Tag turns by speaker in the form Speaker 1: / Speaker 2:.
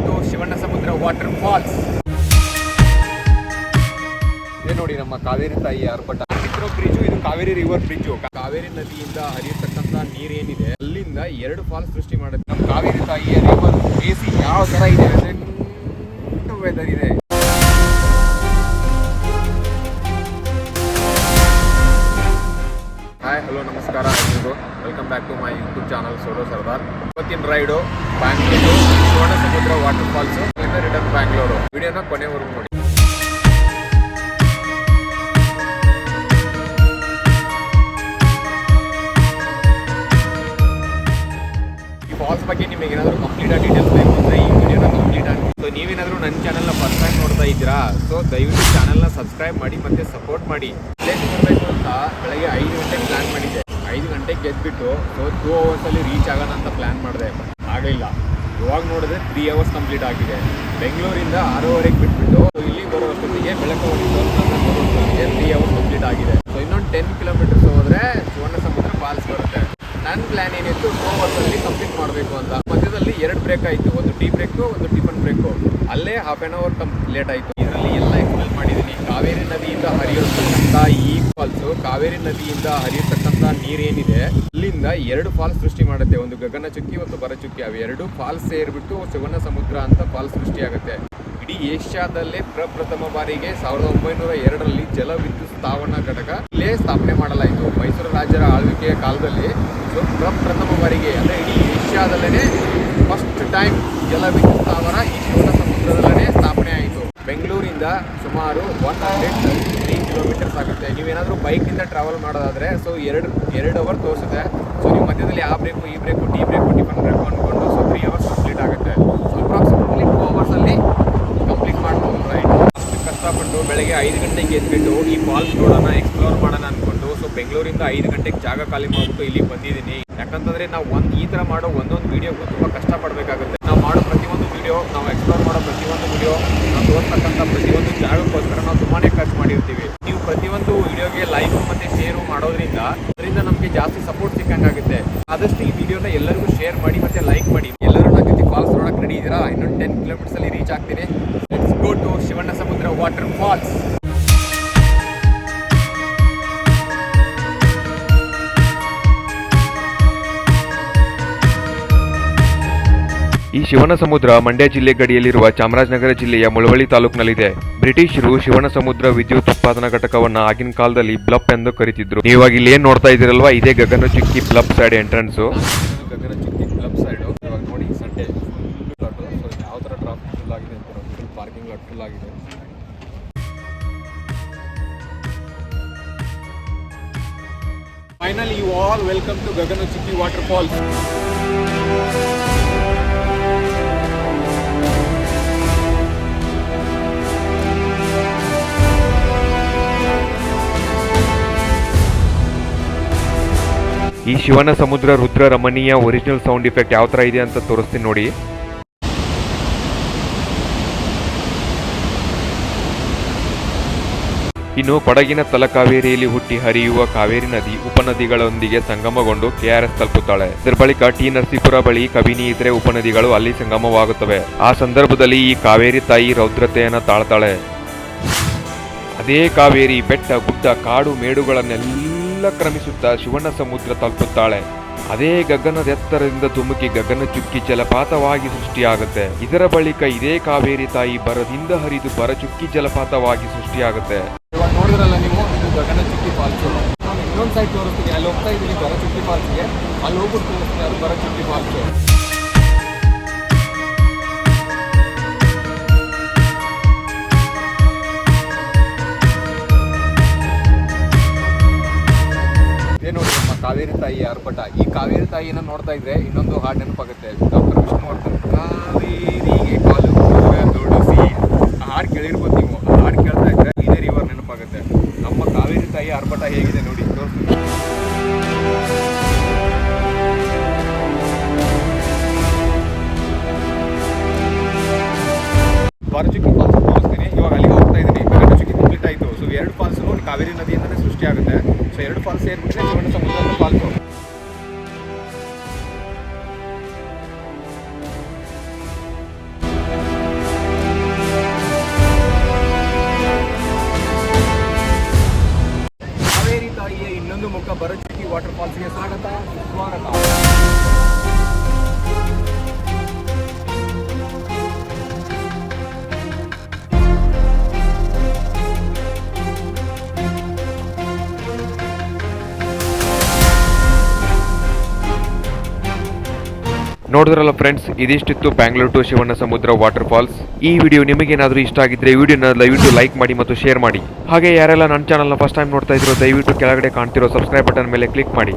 Speaker 1: To Shivanasamudra water falls. ಇದೆ ನೋಡಿ ನಮ್ಮ ಕಾವೇರಿ ತಾಯಿ ಅರ್ಪಟ ಬ್ರಿಡ್ಜು. ಇದು ಕಾವೇರಿ ರಿವರ್ ಬ್ರಿಡ್ಜು. ಕಾವೇರಿ ನದಿಯಿಂದ ಹರಿಯತಕ್ಕಂತ ನೀರೇನಿದೆ ಅಲ್ಲಿಂದ 2 ಫಾಲ್ಸ್ ಸೃಷ್ಟಿ ಮಾಡುತ್ತೆ. ನಮ್ಮ ಕಾವೇರಿ ತಾಯಿಯ ರಿವರ್ ಬೇಸಿ ಯಾವ ತರ ಇದೆ ಅಂದ್ರೆ ವೆದರ್ ಇದೆ. ಹಾಯ್ ಹಲೋ ನಮಸ್ಕಾರ ಎಲ್ರಿಗೂ. Welcome back to my YouTube channel solo Sardar. ಇವತ್ತಿನ ride Bangalore Shivanasamudra water falls return Bangalore. ವಿಡಿಯೋನ ಕೊನೆವರೆಗೂ ನೋಡಿ. ಫಾಲ್ಸ್ ಬಗ್ಗೆ ನಿಮಗೆ ಏನಾದರೂ ಕಂಪ್ಲೀಟ್ ಆಗಿ ಡೀಟೇಲ್ಸ್ ಬೇಕು ಅಂದರೆ ಈ ವಿಡಿಯೋನ ಕಂಪ್ಲೀಟ್ ಆಗಿ. ಸೊ ನೀವೇನಾದರೂ ನನ್ನ ಚಾನಲ್ನ ಫಸ್ಟ್ ಟೈಮ್ ನೋಡ್ತಾ ಇದ್ದೀರಾ, ಸೊ ದಯವಿಟ್ಟು ಚಾನಲ್ನ ಸಬ್ಸ್ಕ್ರೈಬ್ ಮಾಡಿ ಮತ್ತು ಸಪೋರ್ಟ್ ಮಾಡಿ. ಪ್ಲೇಸ್ ಬರಬೇಕು ಅಂತ ಬೆಳಗ್ಗೆ 5 ಗಂಟೆಗೆ ಪ್ಲ್ಯಾನ್ ಮಾಡಿದ್ದೆ. 5 ಗಂಟೆಗೆ ಗೆದ್ದುಬಿಟ್ಟು ಸೊ 2 ಅವರ್ಸಲ್ಲಿ ರೀಚ್ ಆಗೋಣ ಅಂತ ಪ್ಲ್ಯಾನ್ ಮಾಡಿದೆ. ಆಗಲಿಲ್ಲ. ಇವಾಗ ನೋಡಿದ್ರೆ 3 ಅವರ್ಸ್ ಕಂಪ್ಲೀಟ್ ಆಗಿದೆ. ಬೆಂಗಳೂರಿಂದ 6:30ಗೆ ಬಿಟ್ಬಿಟ್ಟು ಇಲ್ಲಿ ಬರೋಷ್ಟೊತ್ತಿಗೆ ಬೆಳಗ್ಗೆ 3 ಅವರ್ಸ್ ಕಂಪ್ಲೀಟ್ ಆಗಿದೆ. ಸೊ ಇನ್ನೊಂದು 10 ಕಿಲೋಮೀಟರ್ಸ್ ಹೋದರೆ ಶಿವನಸಮುದ್ರ ಫಾಲ್ಸ್ ಬರುತ್ತೆ. ನನ್ನ ಪ್ಲ್ಯಾನ್ ಏನಿತ್ತು 2 ಅವರ್ಸಲ್ಲಿ ಕಂಪ್ಲೀಟ್ ಮಾಡಬೇಕು ಅಂತ. ಮಧ್ಯದಲ್ಲಿ 2 ಬ್ರೇಕ್ ಆಯಿತು, ಒಂದು ಟೀ ಬ್ರೇಕು, ಒಂದು ಟಿಫನ್ ಬ್ರೇಕು. ಅಲ್ಲೇ ಹಾಫ್ ಆನ್ ಅವರ್ ಲೇಟ್ ಆಯಿತು. ಇದರಲ್ಲಿ ಎಲ್ಲ ಎಕ್ಸ್ಪ್ಲೇನ್ ಮಾಡಿದ್ದೀನಿ. ಕಾವೇರಿ ನದಿಯಿಂದ ಹರಿಯತಕ್ಕಂಥ ಈ ಫಾಲ್ಸು, ಕಾವೇರಿ ನದಿಯಿಂದ ಹರಿಯತಕ್ಕಂಥ ನೀರೇನಿದೆ ಅಲ್ಲಿಂದ 2 ಫಾಲ್ಸ್ ಸೃಷ್ಟಿ ಮಾಡುತ್ತೆ. ಒಂದು ಗಗನಚುಕ್ಕಿ, ಒಂದು ಭರಚುಕ್ಕಿ. ಅವು 2 ಫಾಲ್ಸ್ ಸೇರಿಬಿಟ್ಟು ಶಿವನಸಮುದ್ರ ಅಂತ ಫಾಲ್ಸ್ ಸೃಷ್ಟಿಯಾಗುತ್ತೆ. ಇಡೀ ಏಷ್ಯಾದಲ್ಲೇ ಪ್ರಪ್ರಥಮ ಬಾರಿಗೆ 1902ರಲ್ಲಿ ಜಲವಿದ್ಯುತ್ ಸ್ಥಾವನಾ ಘಟಕ ಇಲ್ಲೇ ಸ್ಥಾಪನೆ ಮಾಡಲಾಯಿತು. ಮೈಸೂರು ರಾಜರ ಆಳ್ವಿಕೆಯ ಕಾಲದಲ್ಲಿ ಪ್ರಪ್ರಥಮ ಬಾರಿಗೆ ಅಂದರೆ ಇಡೀ ಏಷ್ಯಾದಲ್ಲೇ ಫಸ್ಟ್ ಟೈಮ್ ಜಲವಿದ್ಯುತ್ ಸ್ಥಾವರ ಈ ಶಿವನಸಮುದ್ರದಲ್ಲೇ ಸ್ಥಾಪನೆ ಆಯಿತು. ಬೆಂಗಳೂರಿಂದ ಸುಮಾರು 103 ಕಿಲೋಮೀಟರ್ಸ್ ಆಗುತ್ತೆ. ನೀವೇನಾದರೂ ಬೈಕ್ನಿಂದ ಟ್ರಾವೆಲ್ ಮಾಡೋದಾದರೆ ಸೊ 2 ಅವರ್ ತೋರಿಸುತ್ತೆ. ಸೊ ನೀವು ಮಧ್ಯದಲ್ಲಿ ಆ ಬ್ರೇಕು, ಈ break, tea break, tiffin break ಅಂದ್ಕೊಂಡು ಸೊ 3 ಅವರ್ಸ್ ಕಂಪ್ಲೀಟ್ ಆಗುತ್ತೆ. ಸೊ ಅಪ್ರಾಕ್ಸಿಮೇಟ್ಲಿ 2 ಅವರ್ಸಲ್ಲಿ ಕಂಪ್ಲೀಟ್ ಮಾಡ್ಬೋದು ರೈಟ್. ಅಷ್ಟು ಕಷ್ಟಪಟ್ಟು ಬೆಳಗ್ಗೆ 5 ಗಂಟೆಗೆ ಎದ್ಬಿಟ್ಟು ಈ ಫಾಲ್ಸ್ ನೋಡೋಣ, ಎಕ್ಸ್ಪ್ಲೋರ್ ಮಾಡೋಣ ಅಂದ್ಕೊಂಡು ಸೊ ಬೆಂಗಳೂರಿಂದ 5 ಗಂಟೆಗೆ ಜಾಗ ಖಾಲಿ ಮಾಡಿಬಿಟ್ಟು ಇಲ್ಲಿಗೆ ಬಂದಿದ್ದೀನಿ. ಯಾಕಂತಂದರೆ ನಾವು ಈ ಥರ ಮಾಡೋ ಒಂದೊಂದು ವೀಡಿಯೋಗೂ ತುಂಬ ಕಷ್ಟಪಡಬೇಕಾಗುತ್ತೆ. ನಾವು ಮಾಡೋ ಪ್ರತಿಯೊಂದು ವೀಡಿಯೋ, ನಾವು ಎಕ್ಸ್ಪ್ಲೋರ್ ಮಾಡೋ ಪ್ರತಿಯೊಂದು ವೀಡಿಯೋ, ನಾವು ತೋರಿಸ್ತಕ್ಕಂಥ ಪ್ರತಿಯೊಂದು ಜಾಗಕ್ಕೋಸ್ಕರ ನಾವು ತುಂಬಾ ಖರ್ಚು ಮಾಡಿರ್ತೀವಿ. ನೀವು ಪ್ರತಿಯೊಂದು ವೀಡಿಯೋಗೆ ಲೈಕ್ ಮತ್ತು ಶೇರು ಮಾಡೋದ್ರಿಂದ ನಮಗೆ ಜಾಸ್ತಿ ಸಪೋರ್ಟ್ ಸಿಕ್ಕಂಗಾಗುತ್ತೆ. ಆದಷ್ಟು ಈ ವಿಡಿಯೋನ ಎಲ್ಲರಿಗೂ ಶೇರ್ ಮಾಡಿ ಮತ್ತು ಲೈಕ್ ಮಾಡಿ. ಎಲ್ಲರೂ ನನ್ನ ಜೊತೆ ಫಾಲ್ಸ್ ನೋಡೋಕೆ ರೆಡಿ ಇದ್ದೀರಾ? ಇನ್ನೊಂದು 10 ಕಿಲೋಮೀಟರ್ಸಲ್ಲಿ ರೀಚ್ ಆಗ್ತೀನಿ. Let's go to Shivanasamudra water falls.
Speaker 2: ಈ ಶಿವನಸಮುದ್ರ ಮಂಡ್ಯ ಜಿಲ್ಲೆ ಗಡಿಯಲ್ಲಿರುವ ಚಾಮರಾಜನಗರ ಜಿಲ್ಲೆಯ ಮುಳವಳ್ಳಿ ತಾಲೂಕಿನಲ್ಲಿದೆ. ಬ್ರಿಟಿಷರು ಶಿವನಸಮುದ್ರ ವಿದ್ಯುತ್ ಉತ್ಪಾದನಾ ಘಟಕವನ್ನು ಆಗಿನ ಕಾಲದಲ್ಲಿ ಬ್ಲಪ್ ಎಂದು ಕರೀತಿದ್ರು. ನೀವಾಗ ಇಲ್ಲಿ ಏನ್ ನೋಡ್ತಾ ಇದ್ದೀರಲ್ವಾ, ಇದೇ Gaganachukki bluff side entrance.
Speaker 1: Gaganachukki bluff side ಇವಾಗ ನೋಡಿ ಸಂಡೇ ಯಾವ ಥರ ಟ್ರಾಫಿಕ್ ಫುಲ್ ಆಗಿದೆ ಅಂತ. ಫುಲ್ ಪಾರ್ಕಿಂಗ್ ಲಾಟ್ ಫುಲ್ ಆಗಿದೆ. Finally you all welcome to Gaganachukki water falls.
Speaker 2: ಈ ಶಿವನಸಮುದ್ರ ರುದ್ರ ರಮಣೀಯ ಒರಿಜಿನಲ್ ಸೌಂಡ್ ಇಫೆಕ್ಟ್ ಯಾವ ತರ ಇದೆ ಅಂತ ತೋರಿಸ್ತೀನಿ ನೋಡಿ. ಇನ್ನು ಕೊಡಗಿನ ತಲಕಾವೇರಿಯಲ್ಲಿ ಹುಟ್ಟಿ ಹರಿಯುವ ಕಾವೇರಿ ನದಿ ಉಪನದಿಗಳೊಂದಿಗೆ ಸಂಗಮಗೊಂಡು KRS ತಲುಪುತ್ತಾಳೆ. ಇದರ ಬಳಿಕ ಟಿ ನರಸೀಪುರ ಬಳಿ ಕಬಿನಿ ಇತರೆ ಉಪನದಿಗಳು ಅಲ್ಲಿ ಸಂಗಮವಾಗುತ್ತವೆ. ಆ ಸಂದರ್ಭದಲ್ಲಿ ಈ ಕಾವೇರಿ ತಾಯಿ ರೌದ್ರತೆಯನ್ನು ತಾಳ್ತಾಳೆ. ಅದೇ ಕಾವೇರಿ ಬೆಟ್ಟ ಗುಡ್ಡ ಕಾಡು ಮೇಡುಗಳನ್ನೆಲ್ಲ ಕ್ರಮಿಸುತ್ತಾ ಶಿವನಸಮುದ್ರ ತಲುಪುತ್ತಾಳೆ. ಅದೇ ಗಗನದ ಎತ್ತರದಿಂದ ಧುಮುಕಿ ಗಗನಚುಕ್ಕಿ ಜಲಪಾತವಾಗಿ ಸೃಷ್ಟಿಯಾಗುತ್ತೆ. ಇದರ ಬಳಿಕ ಇದೇ ಕಾವೇರಿ ತಾಯಿ ಬರದಿಂದ ಹರಿದು ಭರಚುಕ್ಕಿ ಜಲಪಾತವಾಗಿ ಸೃಷ್ಟಿಯಾಗುತ್ತೆ.
Speaker 1: ಇವಾಗ ನೋಡಿದ್ರಲ್ಲ ನೀವು, ಇದು ಗಗನಚುಕ್ಕಿ ಫಾಲ್ಸು. ನಾನು ಇನ್ನೊಂದು ಸೈಡ್ ತೋರಿಸ್ತೀನಿ. ಅಲ್ಲಿ ಹೋಗ್ತಾ ಇದ್ದೀನಿ ಭರಚುಕ್ಕಿ ಫಾಲ್ಸ್ಗೆ. ಅಲ್ಲಿ ಹೋಗ್ಬಿಟ್ಟು ತೋರಿಸ್ತೀನಿ, ಅದು ಭರಚುಕ್ಕಿ ಫಾಲ್ಸು. ನೋಡಿ ನಮ್ಮ ಕಾವೇರಿ ತಾಯಿ ಅರ್ಪಟ. ಈ ಕಾವೇರಿ ತಾಯಿಯನ್ನು ನೋಡ್ತಾ ಇದ್ರೆ ಇನ್ನೊಂದು ಹಾಡು ನೆನಪಾಗುತ್ತೆ. ಡಾಕ್ಟರ್ ವಿಷ್ಣುವರ್ಧನ್ ಕಾವೇರಿಗೆ ಕಾಲು ತೊಡಸಿ. ಆ ಹಾಡು ಕೇಳಿರ್ಬೋದು ನೀವು. ಆ ಹಾಡು ಕೇಳ್ತಾ ಇದ್ರೆ ಇದೇ ರಿವರ್ ನೆನಪಾಗುತ್ತೆ. ನಮ್ಮ ಕಾವೇರಿ ತಾಯಿ ಅರ್ಪಟ ಹೇಗಿದೆ ನೋಡಿ ತೋರಿಸ್ತೀನಿ. ಭರಚುಕ್ಕಿ ಫಾಲ್ಸ್ ತೋರಿಸ್ತೀನಿ. ಇವಾಗ ಅಲ್ಲಿಗೆ ಹೋಗ್ತಾ ಇದ್ದೀನಿ. ಗಗನಚುಕ್ಕಿ ಕಂಪ್ಲೀಟ್ ಆಯಿತು. ಸೊ 2 ಫಾಲ್ಸ್ ಕಾವೇರಿ ನದಿಯಿಂದಲೇ ಸೃಷ್ಟಿ ಆಗುತ್ತೆ. ಸೊ 2 ಫಾಲ್ಸ್ ಸೇರಿಬಿಟ್ರೆ ಶಿವನಸಮುದ್ರ ಫಾಲ್ಸು. ವ್ಲಾಗ್ಸ್ಗೆ ಸ್ವಾಗತ.
Speaker 2: ನೋಡಿದ್ರಲ್ಲ ಫ್ರೆಂಡ್ಸ್, ಇದಿಷ್ಟಿತ್ತು Bangalore to Shivanasamudra water falls. ಈ ವಿಡಿಯೋ ನಿಮಗೇನಾದರೂ ಇಷ್ಟ ಆಗಿದ್ರೆ ವಿಡಿಯೋನ ದಯವಿಟ್ಟು ಲೈಕ್ ಮಾಡಿ ಮತ್ತು ಶೇರ್ ಮಾಡಿ. ಹಾಗೆ ಯಾರೆಲ್ಲ ನನ್ನ ಚಾನಲ್ನ ಫಸ್ಟ್ ಟೈಮ್ ನೋಡ್ತಾ ಇದ್ರು ದಯವಿಟ್ಟು ಕೆಳಗಡೆ ಕಾಣ್ತಿರೋ ಸಬ್ಸ್ಕ್ರೈಬ್ ಬಟನ್ ಮೇಲೆ ಕ್ಲಿಕ್ ಮಾಡಿ.